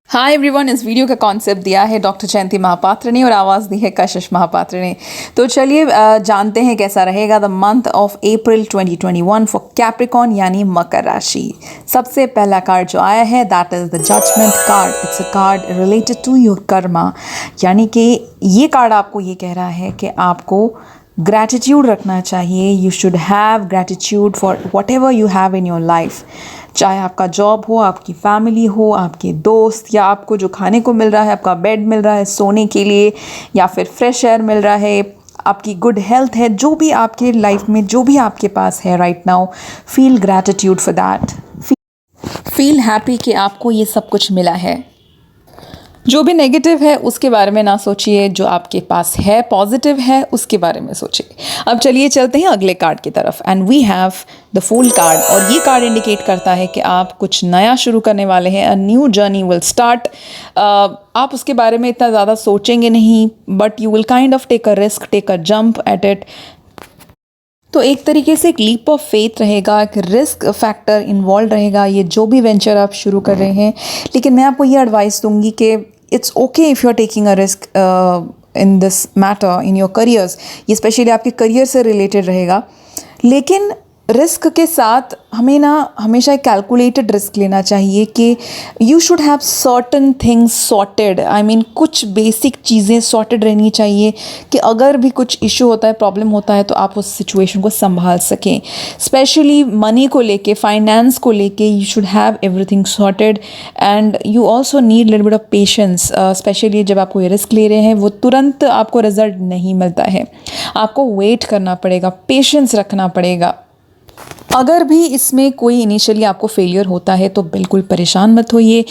Hi everyone, इस video का concept दिया है डॉक्टर जयंती महापात्र ने और आवाज़ दी है कशिश महापात्र ने। तो चलिए जानते हैं कैसा रहेगा the month of April 2021 for Capricorn यानी मकर राशि। सबसे पहला कार्ड जो आया है that is the judgement card. It's a card related to your karma, यानी कि ये कार्ड आपको ये कह रहा है कि आपको ग्रैटिट्यूड रखना चाहिए। You should have gratitude for what ever you have in your life, चाहे आपका जॉब हो, आपकी फैमिली हो, आपके दोस्त, या आपको जो खाने को मिल रहा है, आपका बेड मिल रहा है सोने के लिए, या फिर फ्रेश एयर मिल रहा है, आपकी गुड हेल्थ है, जो भी आपके लाइफ में जो भी आपके पास है right now, feel gratitude for that. Feel happy कि आपको ये सब कुछ मिला है। जो भी नेगेटिव है उसके बारे में ना सोचिए, जो आपके पास है पॉजिटिव है उसके बारे में सोचिए। अब चलिए चलते हैं अगले कार्ड की तरफ and we have the fool card. और ये कार्ड इंडिकेट करता है कि आप कुछ नया शुरू करने वाले हैं। A new journey will start. आप उसके बारे में इतना ज़्यादा सोचेंगे नहीं, but you will kind of take a risk, take a jump at it. तो एक तरीके से एक लीप ऑफ फेथ रहेगा, एक रिस्क फैक्टर इन्वॉल्व रहेगा ये जो भी वेंचर आप शुरू कर रहे हैं। लेकिन मैं आपको ये एडवाइस दूंगी कि it's okay if you are taking a risk in this matter in your careers. ये स्पेशली आपके करियर से रिलेटेड रहेगा, लेकिन रिस्क के साथ हमें ना हमेशा एक कैलकुलेटेड रिस्क लेना चाहिए कि you should have certain things sorted. I mean कुछ बेसिक चीज़ें सॉर्टेड रहनी चाहिए कि अगर भी कुछ इशू होता है, प्रॉब्लम होता है, तो आप उस सिचुएशन को संभाल सकें। स्पेशली मनी को लेके, फाइनेंस को लेके you should have everything sorted and you also need little bit of patience. Specially जब आप कोई रिस्क ले रहे हैं, वो तुरंत आपको रिजल्ट नहीं मिलता है, आपको वेट करना पड़ेगा, पेशेंस रखना पड़ेगा। अगर भी इसमें कोई इनिशियली आपको फेलियर होता है तो बिल्कुल परेशान मत होइए।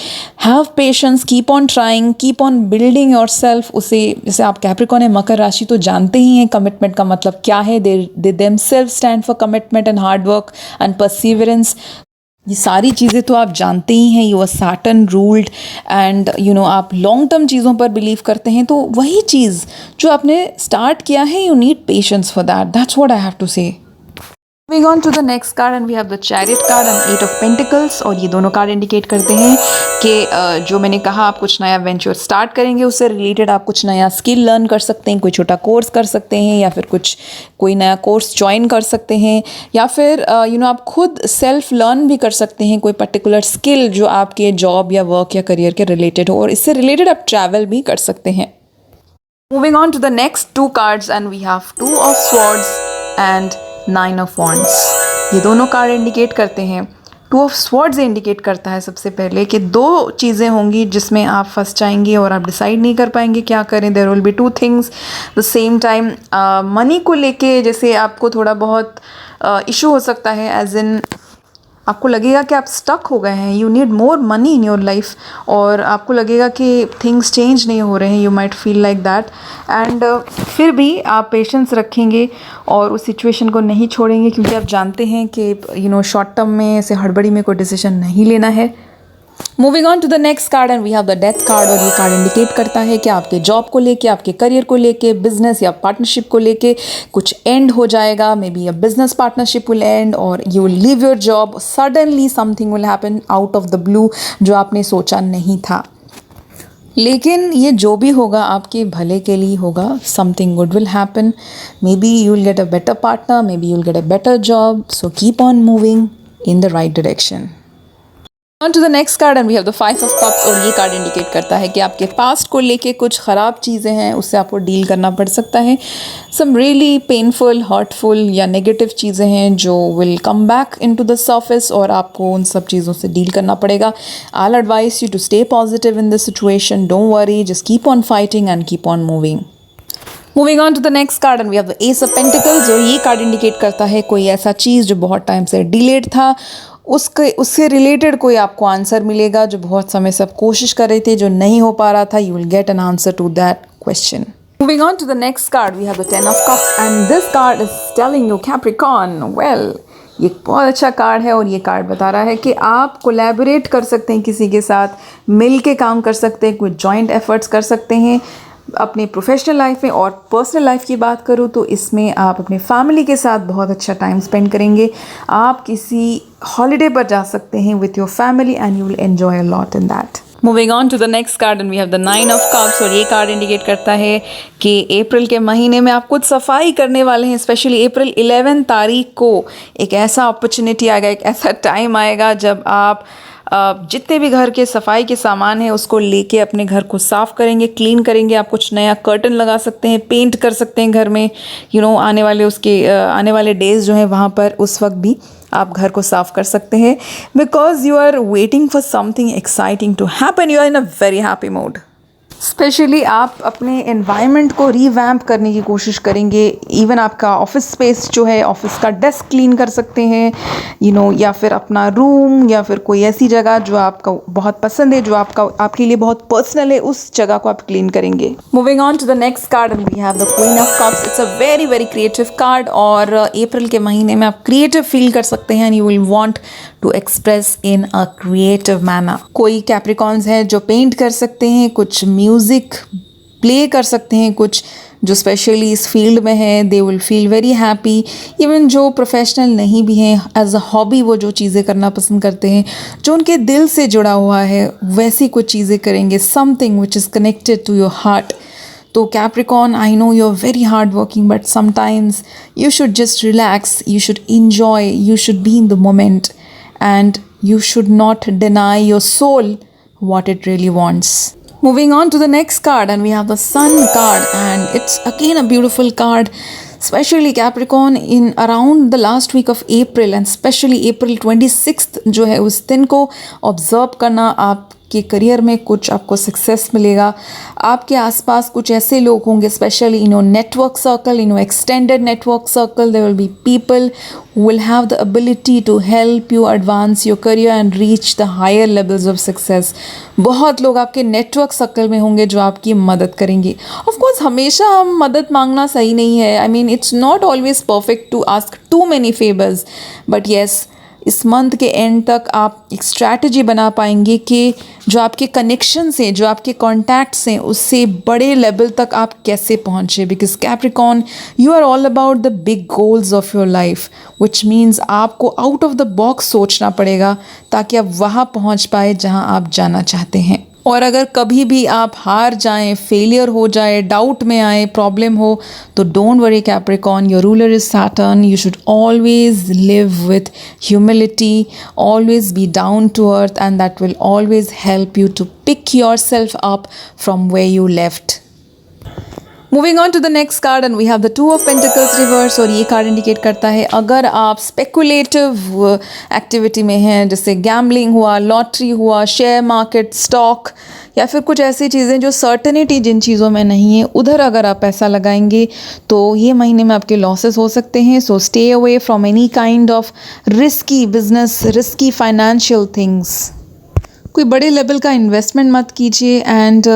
Have patience, keep on trying, keep on building your self. उसे जैसे आप कैप्रिकॉर्न है, मकर राशि, तो जानते ही हैं कमिटमेंट का मतलब क्या है। They themselves stand for commitment and hard work and perseverance. ये सारी चीज़ें तो आप जानते ही हैं। You are Saturn ruled and you know आप लॉन्ग टर्म चीज़ों पर बिलीव करते हैं। तो वही चीज़ जो आपने स्टार्ट किया है, you need patience for that. That's what I have to say. Moving on to the next card and we have the Chariot card and 8 of Pentacles। और ये दोनों कार्ड इंडिकेट करते हैं कि जो मैंने कहा आप कुछ नया वेंचर स्टार्ट करेंगे, उससे रिलेटेड आप कुछ नया स्किल लर्न कर सकते हैं, कोई छोटा कोर्स कर सकते हैं, या फिर कोई नया कोर्स ज्वाइन कर सकते हैं, या फिर आप खुद सेल्फ लर्न भी कर सकते हैं कोई पर्टिकुलर स्किल जो आपके जॉब या वर्क या करियर के रिलेटेड हो, और इससे रिलेटेड आप ट्रैवल भी कर सकते हैं। Moving on to the next two cards and we have 2 of Swords and 9 of Wands। ये दोनों कार्ड इंडिकेट करते हैं, 2 of Swords इंडिकेट करता है सबसे पहले कि दो चीज़ें होंगी जिसमें आप फंस जाएंगे और आप डिसाइड नहीं कर पाएंगे क्या करें। There will be 2 things the same time. Money को लेके जैसे आपको थोड़ा बहुत इशू हो सकता है, एज इन आपको लगेगा कि आप स्टक हो गए हैं, you need more money in your life, और आपको लगेगा कि थिंग्स चेंज नहीं हो रहे हैं, you might feel like that. And फिर भी आप पेशेंस रखेंगे और उस सिचुएशन को नहीं छोड़ेंगे, क्योंकि आप जानते हैं कि शॉर्ट टर्म में ऐसे हड़बड़ी में कोई डिसीजन नहीं लेना है। Moving on to the next card and we have the death card. और ये कार्ड इंडिकेट करता है कि आपके जॉब को लेके, आपके करियर को लेके, बिजनेस या पार्टनरशिप को लेके कुछ एंड हो जाएगा। Maybe a business partnership will end और you will leave your job. Suddenly something will happen out of the blue जो आपने सोचा नहीं था, लेकिन ये जो भी होगा आपके भले के लिए होगा। Something good will happen. May be you will get a better partner, may be you will get a better job. So keep on moving in the right direction. On to the next card and we have the 5 of Cups। और ये card indicate करता है कि आपके past को लेके कुछ ख़राब चीज़ें हैं, उससे आपको डील करना पड़ सकता है। सम रियली पेनफुल, हर्टफुल या नेगेटिव चीज़ें हैं जो will come back into the surface, और आपको उन सब चीज़ों से डील करना पड़ेगा। I will advice you to stay positive in this situation, don't worry, just keep on fighting and keep on moving. Moving on to the next card and we have the ace of pentacles. और ये card indicate करता है कोई ऐसा चीज़ जो बहुत time से delayed था, उससे रिलेटेड कोई आपको आंसर मिलेगा जो बहुत समय से आप कोशिश कर रहे थे, जो नहीं हो पा रहा था। You will get an answer to that question. Moving on to the next card we have the 10 of Cups and this card is telling you Capricorn, well, ये बहुत अच्छा कार्ड है। और ये कार्ड बता रहा है कि आप कोलैबोरेट कर सकते हैं, किसी के साथ मिल के काम कर सकते हैं, कोई जॉइंट एफर्ट्स कर सकते हैं अपने प्रोफेशनल लाइफ में। और पर्सनल लाइफ की बात करूँ तो इसमें आप अपने फैमिली के साथ बहुत अच्छा टाइम स्पेंड करेंगे। आप किसी हॉलीडे पर जा सकते हैं with your family and you will enjoy a lot in that. Moving on to the next card and we have the 9 of cups, और ये कार्ड इंडिकेट करता है कि अप्रैल के महीने में आप कुछ सफाई करने वाले हैं। स्पेशली अप्रैल 11 तारीख को एक ऐसा अपॉर्चुनिटी आएगा, एक ऐसा टाइम आएगा जब आप जितने भी घर के सफाई के सामान हैं उसको लेके अपने घर को साफ़ करेंगे, क्लीन करेंगे। आप कुछ नया कर्टन लगा सकते हैं, पेंट कर सकते हैं घर में, आने वाले डेज जो हैं वहाँ पर उस वक्त भी आप घर को साफ कर सकते हैं, because you are waiting for something exciting to happen. You are in a very happy mood. Specially आप अपने एनवायरनमेंट को रीवैम्प करने की कोशिश करेंगे। इवन आपका ऑफिस स्पेस जो है, ऑफिस का डेस्क क्लीन कर सकते हैं, या फिर अपना रूम, या फिर कोई ऐसी जगह जो आपका बहुत पसंद है, जो आपके लिए बहुत पर्सनल है, उस जगह को आप क्लीन करेंगे। Moving on to the next card and we have the queen of cups. It's a very very creative card, और अप्रैल के महीने में आप क्रिएटिव फील कर सकते हैं and you will want to express in a creative manner. कोई Capricorns हैं जो पेंट कर सकते हैं, कुछ म्यूज़िक प्ले कर सकते हैं, कुछ जो स्पेशली इस फील्ड में है they will feel very happy. Even जो प्रोफेशनल नहीं भी हैं, एज अ हॉबी वो जो चीज़ें करना पसंद करते हैं, जो उनके दिल से जुड़ा हुआ है, वैसी कुछ चीज़ें करेंगे, something which is connected to your heart. तो Capricorn, I know you're very hardworking, but sometimes you should just relax, you should enjoy, you should be in the moment, and you should not deny your soul what it really wants. Moving on to the next card, and we have the Sun card, and it's again a beautiful card. Especially Capricorn, in around the last week of April, and especially April 26th जो है उस दिन को observe करना। आपके career में कुछ आपको सक्सेस मिलेगा। आपके आसपास कुछ ऐसे लोग होंगे, specially in your network circle, in your extended network circle, there will be people who will have the ability to help you advance your career and reach the higher levels of success. बहुत लोग आपके network circle में होंगे जो आपकी मदद करेंगे। Of course हमेशा हम मदद मांगना सही नहीं है। I mean it's not always perfect to ask too many favours, but yes, इस मंथ के एंड तक आप एक स्ट्रैटेजी बना पाएंगे कि जो आपके कनेक्शंस हैं, जो आपके कॉन्टैक्ट्स हैं, उससे बड़े लेवल तक आप कैसे पहुँचे। Because Capricorn, you are all about the big goals of your life, which means आपको आउट ऑफ द बॉक्स सोचना पड़ेगा ताकि आप वहाँ पहुँच पाए जहाँ आप जाना चाहते हैं। और अगर कभी भी आप हार जाएं, फेलियर हो जाए, डाउट में आए, प्रॉब्लम हो, तो don't worry Capricorn, your ruler is Saturn. You should always live with humility, always be down to earth, and that will always help you to pick your self up from where you left. Moving on to the next card and we have the 2 of pentacles reverse, और ये card indicate करता है अगर आप speculative activity में हैं, जैसे gambling हुआ, लॉटरी हुआ, शेयर मार्केट, स्टॉक, या फिर कुछ ऐसी चीज़ें जो सर्टेनिटी जिन चीज़ों में नहीं है, उधर अगर आप पैसा लगाएंगे तो ये महीने में आपके लॉसेस हो सकते हैं। So stay away from any kind of risky business, risky financial things. कोई बड़े लेवल का इन्वेस्टमेंट मत कीजिए, एंड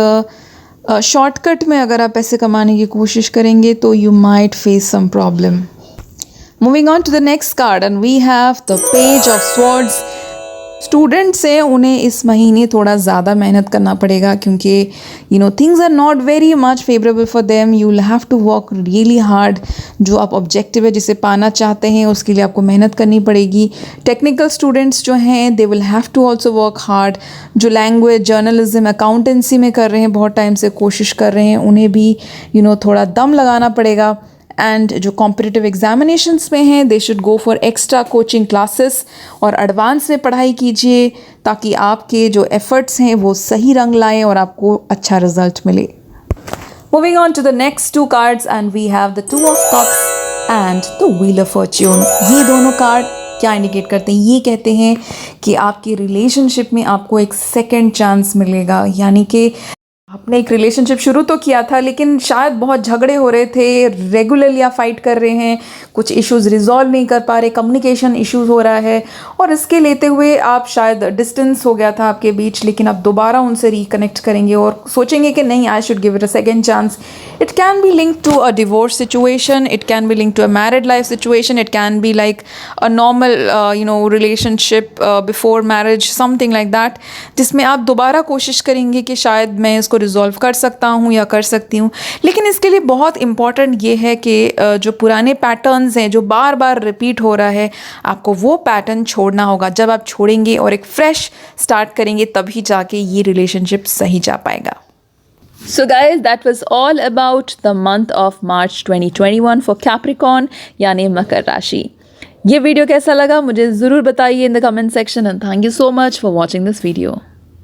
शॉर्टकट में अगर आप पैसे कमाने की कोशिश करेंगे तो you might face some problem. Moving on to the next card and we have the page of swords. Students हैं, उन्हें इस महीने थोड़ा ज़्यादा मेहनत करना पड़ेगा, क्योंकि things are not very much favourable for them. You will have to work really hard. जो आप ऑब्जेक्टिव है जिसे पाना चाहते हैं उसके लिए आपको मेहनत करनी पड़ेगी। टेक्निकल स्टूडेंट्स जो हैं, they will have to also work hard. जो लैंग्वेज, जर्नलिज्म, अकाउंटेंसी में कर रहे हैं, बहुत टाइम से कोशिश कर रहे हैं, उन्हें भी थोड़ा दम लगाना पड़ेगा। एंड जो कॉम्पिटिटिव एग्जामिनेशंस में हैं, they should go for extra coaching classes और एडवांस में पढ़ाई कीजिए, ताकि आपके जो एफर्ट्स हैं वो सही रंग लाएं और आपको अच्छा रिजल्ट मिले। Moving on to the next 2 cards and we have the 2 of cups and the wheel of fortune. ये दोनों कार्ड क्या इंडिकेट करते हैं? ये कहते हैं कि आपकी रिलेशनशिप में आपको एक सेकेंड चांस मिलेगा। यानी कि आपने एक रिलेशनशिप शुरू तो किया था, लेकिन शायद बहुत झगड़े हो रहे थे, रेगुलरली आप फाइट कर रहे हैं, कुछ इश्यूज़ रिजॉल्व नहीं कर पा रहे, कम्युनिकेशन इश्यूज़ हो रहा है, और इसके लेते हुए आप शायद डिस्टेंस हो गया था आपके बीच, लेकिन आप दोबारा उनसे रिकनेक्ट करेंगे और सोचेंगे कि नहीं, I should give it a second chance. It can be link to a divorce situation, it can be link to a married life situation, it can be like a normal relationship before marriage, something like that, जिसमें आप दोबारा कोशिश करेंगे कि शायद मैं इसको resolve कर सकता हूँ या कर सकती हूँ। लेकिन इसके लिए बहुत इम्पॉर्टेंट ये है कि जो पुराने पैटर्न्स हैं, जो बार बार रिपीट हो रहा है, आपको वो पैटर्न छोड़ना होगा। जब आप छोड़ेंगे और एक फ्रेश स्टार्ट करेंगे, तभी जाके ये रिलेशनशिप सही जा पाएगा। So guys, that was all about the month of March 2021 for Capricorn यानी मकर राशि। ये वीडियो कैसा लगा मुझे ज़रूर बताइए in the comment section and thank you so much for watching this video.